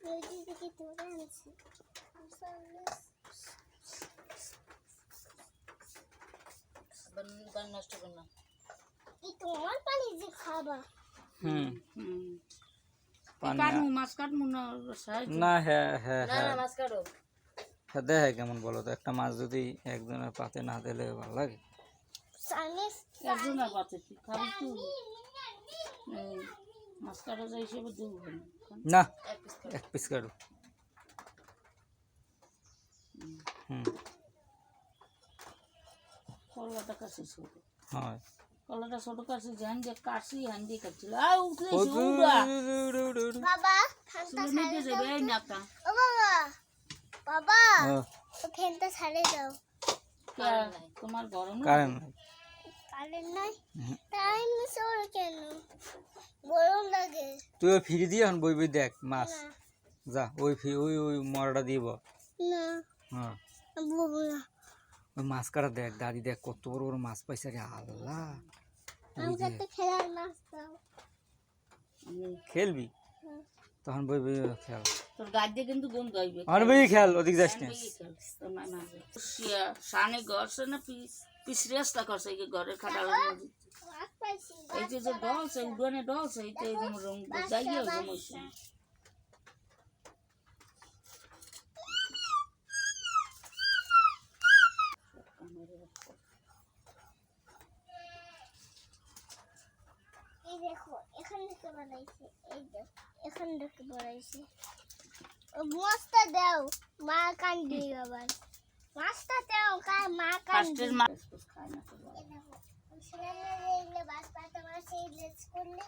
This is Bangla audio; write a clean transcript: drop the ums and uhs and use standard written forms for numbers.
নদী থেকে তুলে আনছি নষ্ট কর না এই তোমার পানি যে খাবা কাটমু মাছ কাটমু না না হ্যাঁ হ্যাঁ না হ্যাঁ না মাছ কাটো হ্যাঁ দেখে কেমন বলো তো, একটা মাছ যদি একজনের পাতে না দিলে ভালো লাগে? সানিস একজনের পাতে তুই খাবি তুই মাছ কাটা যায় হিসেবে দেবো না এক পিস কাটো এক পিস কাটো। হুম কলাটা কাছে ছোট হয় কলাটা ছোট কাছে ঝ্যান দিয়ে কাটছি হ্যান দিয়ে কাটছিল আর উঠলে উড়া বাবা ফ্যানটা শুনে নিতে যাবে এই নাতা ও বাবা বাবা ও, ও ফ্যানটা ছাড়ে দাও তোমার গরম কারেন্ট নাই। কারেন্ট নাই তাই মিশোর কেন গরম লাগে তুই ওই ফিরি দিয়ে এখন বই বই দেখ মাছ, না যা ওই ওই ওই মরাটা দিব। না হ্যাঁ বলবো না ওই মাছ কাটা দেখ, দাদি দেখ কত বড় বড় মাছ পাইছে রে আল্লাহ। আমাকে একটা খেলার মাছ দাও খেলবি তখন বই বই খেল, তোর গাছ দিয়ে কিন্তু গন্ধ হইবে আমার বই খেল, ওদিক যাস না। সানে গড়ছে না পিস রেস্তা করছে এই যে ঘরের খাটালের মধ্যে মাছ পাইছি এই যে ডলছে উডনে ডলছে এইটা এই রং যাইয়ে জমছে এই দেখো এখান থেকে বানাইছে এই দেখো এখান থেকে বানাইছে ও মাছটা দাও মা কান দিই আবার মাছটা দাও মা কান ফার্স্টের মাছ খায় না এই দেখো ছেলেমেয়ে এগুলো বাস পাতা মাছ এই লেজ করলে